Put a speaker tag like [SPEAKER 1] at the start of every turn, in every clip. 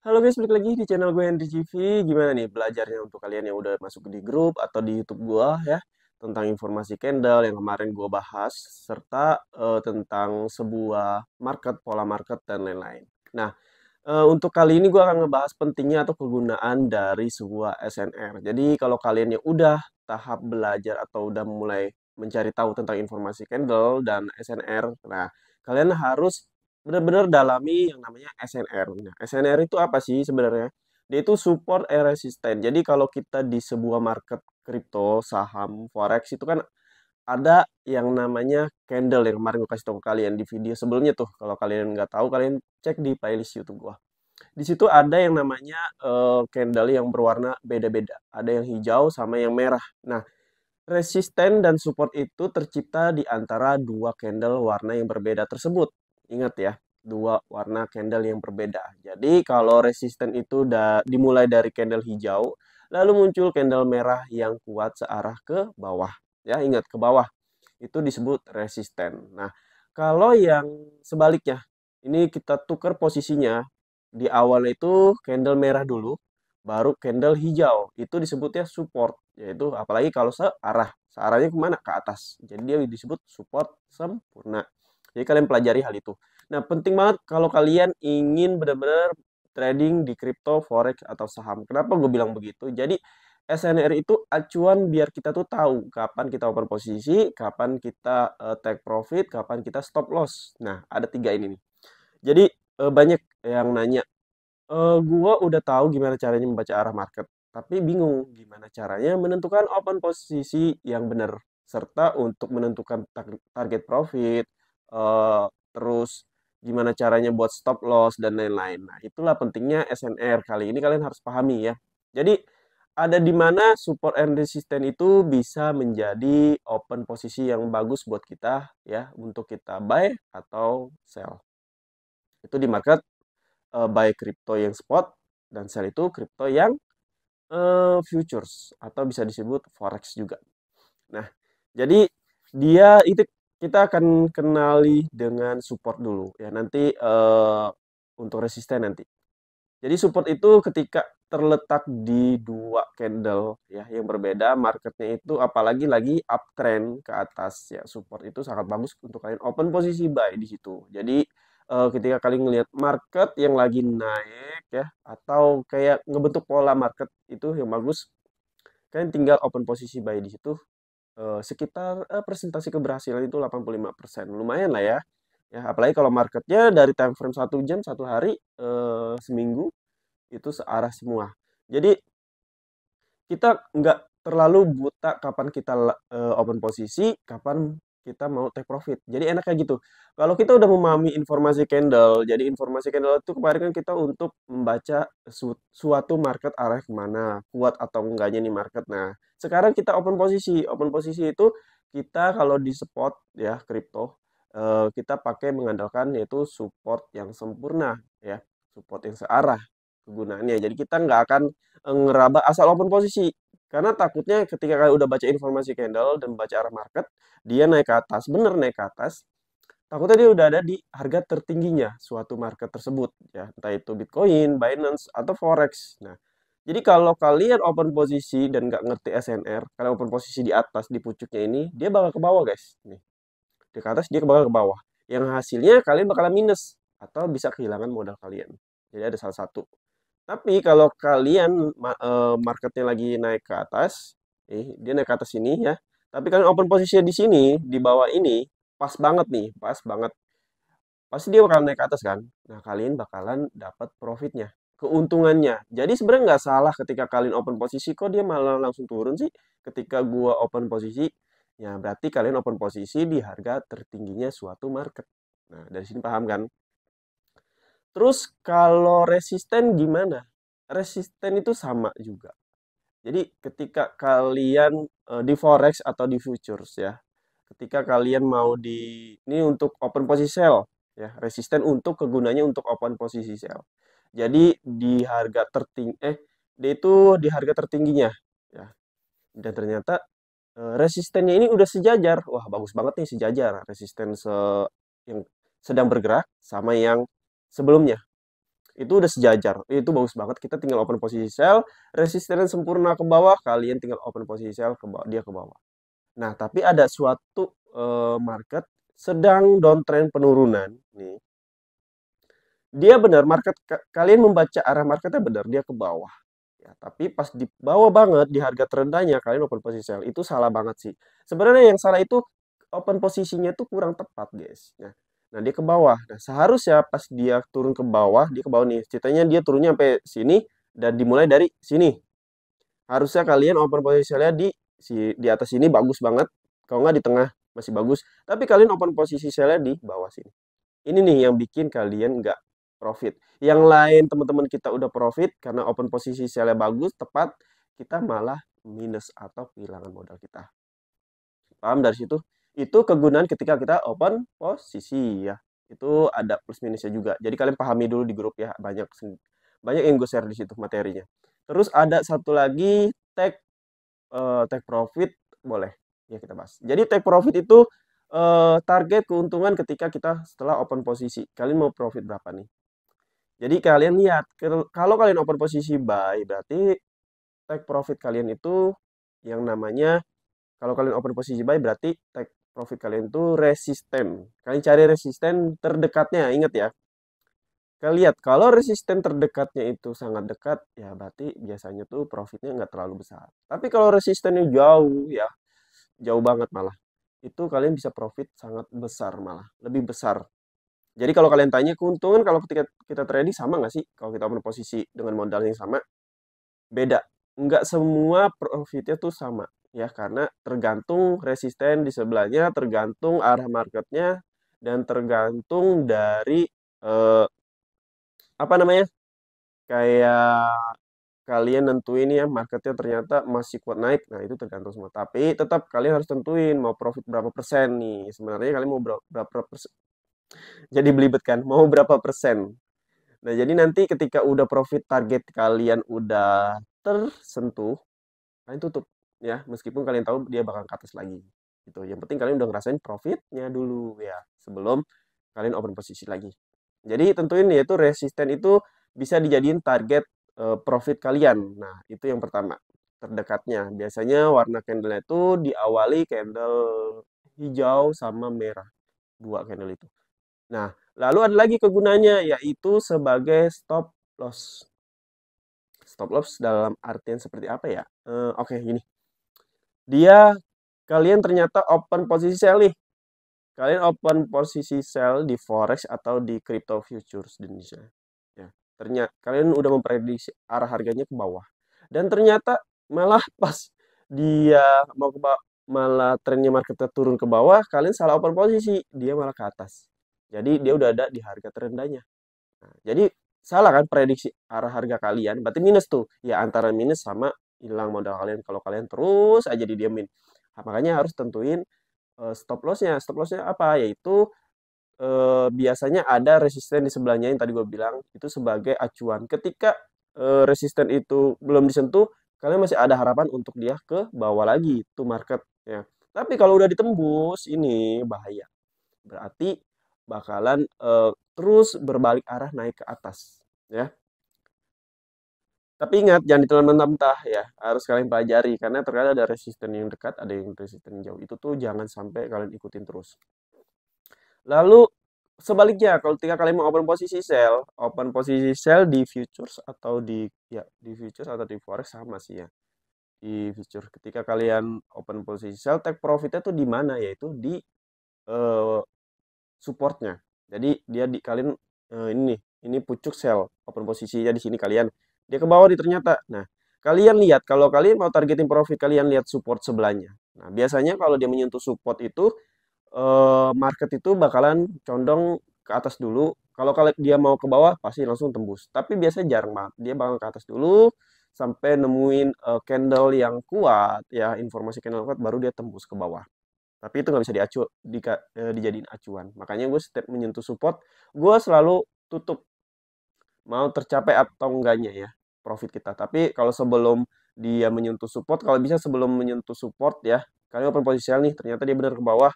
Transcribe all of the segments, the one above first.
[SPEAKER 1] Halo guys, balik lagi di channel gue Henry GV. Gimana nih belajarnya untuk kalian yang udah masuk di grup atau di YouTube gue ya, tentang informasi candle yang kemarin gue bahas serta tentang sebuah market, pola market dan lain-lain. Nah, untuk kali ini gue akan ngebahas pentingnya atau kegunaan dari sebuah SNR. Jadi kalau kalian yang udah tahap belajar atau udah mulai mencari tahu tentang informasi candle dan SNR, nah kalian harus benar-benar dalami yang namanya SNR. Nah, SNR itu apa sih sebenarnya? Dia itu support and resistance. Jadi kalau kita di sebuah market kripto, saham, forex itu kan ada yang namanya candle yang kemarin gue kasih tahu ke kalian di video sebelumnya tuh. Kalau kalian nggak tahu, kalian cek di playlist YouTube gua. Di situ ada yang namanya candle yang berwarna beda-beda. Ada yang hijau sama yang merah. Nah, resisten dan support itu tercipta di antara dua candle warna yang berbeda tersebut. Ingat ya, dua warna candle yang berbeda. Jadi kalau resisten itu dimulai dari candle hijau, lalu muncul candle merah yang kuat searah ke bawah. Ya, ingat ke bawah. Itu disebut resisten. Nah, kalau yang sebaliknya, ini kita tukar posisinya. Di awal itu candle merah dulu, baru candle hijau. Itu disebutnya support, yaitu apalagi kalau searah. Searahnya kemana? Ke atas. Jadi dia disebut support sempurna. Jadi kalian pelajari hal itu. Nah, penting banget kalau kalian ingin benar-benar trading di crypto, forex, atau saham. Kenapa gue bilang begitu? Jadi SNR itu acuan biar kita tuh tahu kapan kita open posisi, kapan kita take profit, kapan kita stop loss. Nah, ada tiga ini nih. Jadi banyak yang nanya, gua udah tahu gimana caranya membaca arah market, tapi bingung gimana caranya menentukan open posisi yang benar, serta untuk menentukan target profit, terus gimana caranya buat stop loss dan lain-lain. Nah, itulah pentingnya SNR. Kali ini kalian harus pahami ya. Jadi ada di mana support and resistance itu bisa menjadi open posisi yang bagus buat kita ya untuk kita buy atau sell. Itu di market buy crypto yang spot dan sell itu crypto yang futures atau bisa disebut forex juga. Nah, jadi dia itu kita akan kenali dengan support dulu ya. Nanti untuk resisten nanti. Jadi support itu ketika terletak di dua candle ya yang berbeda, marketnya itu apalagi lagi uptrend ke atas ya, support itu sangat bagus untuk kalian open posisi buy di situ. Jadi ketika kalian ngelihat market yang lagi naik ya atau kayak ngebentuk pola market itu yang bagus, kalian tinggal open posisi buy di situ. Sekitar presentasi keberhasilan itu 85%. Lumayan lah ya. Ya, apalagi kalau marketnya dari time frame 1 jam, 1 hari, seminggu itu searah semua. Jadi kita nggak terlalu buta kapan kita open posisi, kapan kita mau take profit. Jadi enak kayak gitu. Kalau kita udah memahami informasi candle, jadi informasi candle itu kemarin kan kita untuk membaca suatu market arah kemana, kuat atau enggaknya nih market. Nah, sekarang kita open posisi. Open posisi itu kita kalau di spot ya kripto, kita pakai mengandalkan yaitu support yang sempurna ya, support yang searah kegunaannya. Jadi kita nggak akan ngeraba asal open posisi. Karena takutnya ketika kalian udah baca informasi candle dan baca arah market, dia naik ke atas, bener naik ke atas, takutnya dia udah ada di harga tertingginya suatu market tersebut, ya entah itu Bitcoin, Binance, atau Forex. Nah, jadi kalau kalian open posisi dan nggak ngerti SNR, kalian open posisi di atas, di pucuknya ini, dia bakal ke bawah guys. Nih, di ke atas dia bakal ke bawah. Yang hasilnya kalian bakalan minus atau bisa kehilangan modal kalian. Jadi ada salah satu. Tapi kalau kalian marketnya lagi naik ke atas, dia naik ke atas ini ya. Tapi kalian open posisinya di sini, di bawah ini, pas banget nih, pas banget. Pasti dia bakal naik ke atas kan. Nah, kalian bakalan dapat profitnya, keuntungannya. Jadi sebenarnya nggak salah ketika kalian open posisi, kok dia malah langsung turun sih ketika gua open posisi. Ya, berarti kalian open posisi di harga tertingginya suatu market. Nah, dari sini paham kan? Terus kalau resisten gimana? Resisten itu sama juga. Jadi ketika kalian di forex atau di futures ya, ketika kalian mau ini untuk open posisi sell ya, resisten untuk kegunanya untuk open posisi sell. Jadi di harga tertinggi dia itu di harga tertingginya ya. Dan ternyata resistennya ini udah sejajar. Wah, bagus banget nih sejajar resisten yang sedang bergerak sama yang sebelumnya. Itu udah sejajar, itu bagus banget. Kita tinggal open posisi sell, resistennya sempurna ke bawah, kalian tinggal open posisi sell ke bawah, dia ke bawah. Nah, tapi ada suatu market sedang downtrend penurunan nih. Dia benar market kalian membaca arah marketnya benar, dia ke bawah. Ya, tapi pas di bawah banget di harga terendahnya kalian open posisi sell. Itu salah banget sih. Sebenarnya yang salah itu open posisinya itu kurang tepat, guys. Nah, dia ke bawah. Nah, seharusnya pas dia turun ke bawah, dia ke bawah nih. Ceritanya dia turunnya sampai sini dan dimulai dari sini. Harusnya kalian open posisi sell di atas sini bagus banget. Kalau nggak di tengah masih bagus. Tapi kalian open posisi sell di bawah sini. Ini nih yang bikin kalian nggak profit. Yang lain teman-teman kita udah profit karena open posisi sell bagus, tepat. Kita malah minus atau kehilangan modal kita. Paham dari situ? Itu kegunaan ketika kita open posisi ya. Itu ada plus minusnya juga. Jadi kalian pahami dulu di grup ya. Banyak yang gue share di situ materinya. Terus ada satu lagi take profit boleh ya kita bahas. Jadi take profit itu target keuntungan ketika kita setelah open posisi. Kalian mau profit berapa nih? Jadi kalian lihat kalau kalian open posisi buy berarti take profit kalian itu yang namanya kalau kalian open posisi buy berarti take profit kalian itu resisten. Kalian cari resisten terdekatnya, ingat ya. Kalian lihat kalau resisten terdekatnya itu sangat dekat, ya berarti biasanya tuh profitnya nggak terlalu besar. Tapi kalau resistennya jauh, ya jauh banget malah. Itu kalian bisa profit sangat besar malah, lebih besar. Jadi kalau kalian tanya keuntungan kalau ketika kita trading sama nggak sih? Kalau kita open posisi dengan modal yang sama, beda. Nggak semua profitnya tuh sama. Ya, karena tergantung resisten di sebelahnya, tergantung arah marketnya, dan tergantung dari eh, apa namanya? Kayak kalian nentuin ya marketnya ternyata masih kuat naik, nah itu tergantung semua. Tapi tetap kalian harus tentuin mau profit berapa persen nih. Sebenarnya kalian mau berapa persen? Jadi belibet kan, mau berapa persen? Nah jadi nanti ketika udah profit target kalian udah tersentuh, kalian tutup ya. Meskipun kalian tahu dia bakal ke atas lagi. Gitu. Yang penting kalian udah ngerasain profitnya dulu ya sebelum kalian open posisi lagi. Jadi tentuin yaitu resisten itu bisa dijadiin target profit kalian. Nah, itu yang pertama. Terdekatnya. Biasanya warna candle itu diawali candle hijau sama merah. Dua candle itu. Nah, lalu ada lagi kegunaannya yaitu sebagai stop loss. Stop loss dalam artian seperti apa ya? Oke, gini. Dia kalian ternyata open posisi sell nih. Kalian open posisi sell di forex atau di crypto futures di Indonesia. Ya, ternyata kalian udah memprediksi arah harganya ke bawah. Dan ternyata malah pas dia mau ke bawah, malah trennya marketnya turun ke bawah, kalian salah open posisi, dia malah ke atas. Jadi dia udah ada di harga terendahnya. Nah, jadi salah kan prediksi arah harga kalian, berarti minus tuh. Ya antara minus sama hilang modal kalian kalau kalian terus aja didiamin. Nah, makanya harus tentuin stop loss-nya. Stop loss-nya apa? Yaitu biasanya ada resisten di sebelahnya yang tadi gue bilang itu sebagai acuan. Ketika resisten itu belum disentuh, kalian masih ada harapan untuk dia ke bawah lagi tuh market ya. Tapi kalau udah ditembus ini bahaya. Berarti bakalan terus berbalik arah naik ke atas ya. Tapi ingat jangan ditelan mentah-mentah ya. Harus kalian pelajari karena terkadang ada resisten yang dekat, ada yang resisten yang jauh. Itu tuh jangan sampai kalian ikutin terus. Lalu sebaliknya, kalau ketika kalian mau open posisi sell di futures atau di futures atau di forex sama sih ya. Di futures ketika kalian open posisi sell, take profitnya tuh di mana? Yaitu di eh, supportnya. Jadi dia di kalian ini nih, ini pucuk sell, open posisinya di sini kalian. Dia ke bawah nih ternyata. Nah, kalian lihat kalau kalian mau targeting profit, kalian lihat support sebelahnya. Nah, biasanya kalau dia menyentuh support itu market itu bakalan condong ke atas dulu. Kalau kalian dia mau ke bawah pasti langsung tembus. Tapi biasanya jarang banget. Dia bakal ke atas dulu sampai nemuin candle yang kuat ya, informasi candle kuat baru dia tembus ke bawah. Tapi itu nggak bisa dijadiin acuan. Makanya gue setiap menyentuh support, gue selalu tutup mau tercapai atau enggaknya ya profit kita. Tapi kalau sebelum dia menyentuh support, kalau bisa sebelum menyentuh support ya, kalian open posisi nih, ternyata dia benar ke bawah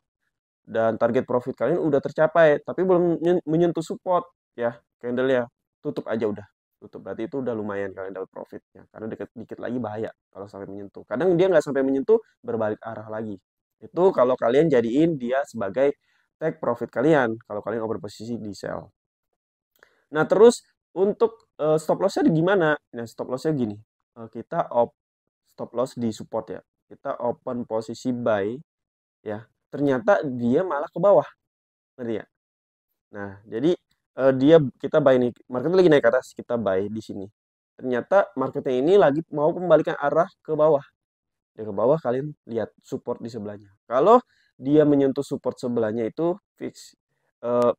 [SPEAKER 1] dan target profit kalian udah tercapai, tapi belum menyentuh support ya candle ya. tutup aja udah. Tutup, berarti itu udah lumayan kalian dapat profitnya. Karena dikit lagi bahaya kalau sampai menyentuh. Kadang dia nggak sampai menyentuh, berbalik arah lagi. Itu kalau kalian jadiin dia sebagai take profit kalian, kalau kalian open posisi di sell. Nah, terus untuk stop loss-nya gimana? Nah, stop loss-nya gini. Kita stop loss di support ya. Kita open posisi buy ya. Ternyata dia malah ke bawah. Ngerti ya? Nah, jadi kita buy nih, marketnya lagi naik ke atas, kita buy di sini. Ternyata marketnya ini lagi mau membalikan arah ke bawah. Dia ke bawah, kalian lihat support di sebelahnya. Kalau dia menyentuh support sebelahnya itu fix eh,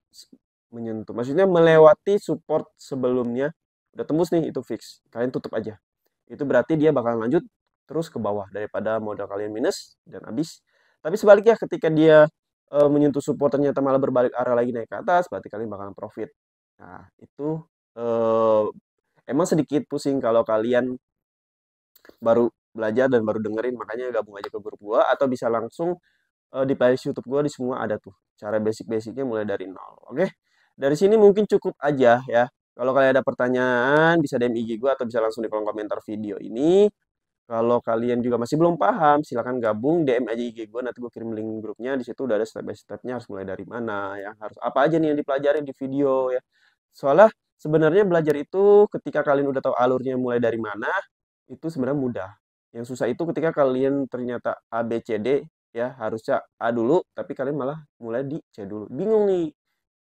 [SPEAKER 1] menyentuh, maksudnya melewati support sebelumnya udah tembus nih, itu fix. Kalian tutup aja. Itu berarti dia bakal lanjut terus ke bawah daripada modal kalian minus dan habis. Tapi sebaliknya ketika dia menyentuh support ternyata malah berbalik arah lagi naik ke atas, berarti kalian bakalan profit. Nah, itu eh, emang sedikit pusing kalau kalian baru belajar dan baru dengerin, makanya gabung aja ke grup gua atau bisa langsung di playlist YouTube gua, di semua ada tuh cara basic-basicnya mulai dari nol. Oke, dari sini mungkin cukup aja ya. Kalau kalian ada pertanyaan bisa DM IG gua atau bisa langsung di kolom komentar video ini. Kalau kalian juga masih belum paham, silakan gabung DM aja IG gue, nanti gue kirim link grupnya. Di situ udah ada step by stepnya, harus mulai dari mana, ya harus apa aja nih yang dipelajari di video ya. Soalnya sebenarnya belajar itu ketika kalian udah tahu alurnya mulai dari mana, itu sebenarnya mudah. Yang susah itu ketika kalian ternyata A, B, C, D, ya harusnya A dulu, tapi kalian malah mulai di C dulu. Bingung nih.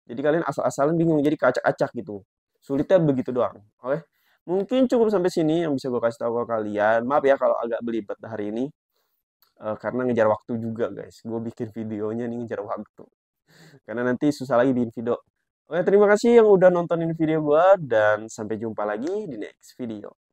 [SPEAKER 1] Jadi kalian asal-asalan bingung, jadi kacak-acak gitu. Sulitnya begitu doang. Oke. Mungkin cukup sampai sini yang bisa gue kasih tahu ke kalian. Maaf ya kalau agak belibet hari ini. Karena ngejar waktu juga guys. Gue bikin videonya nih ngejar waktu. Karena nanti susah lagi bikin video. Oke, terima kasih yang udah nontonin video gue. Dan sampai jumpa lagi di next video.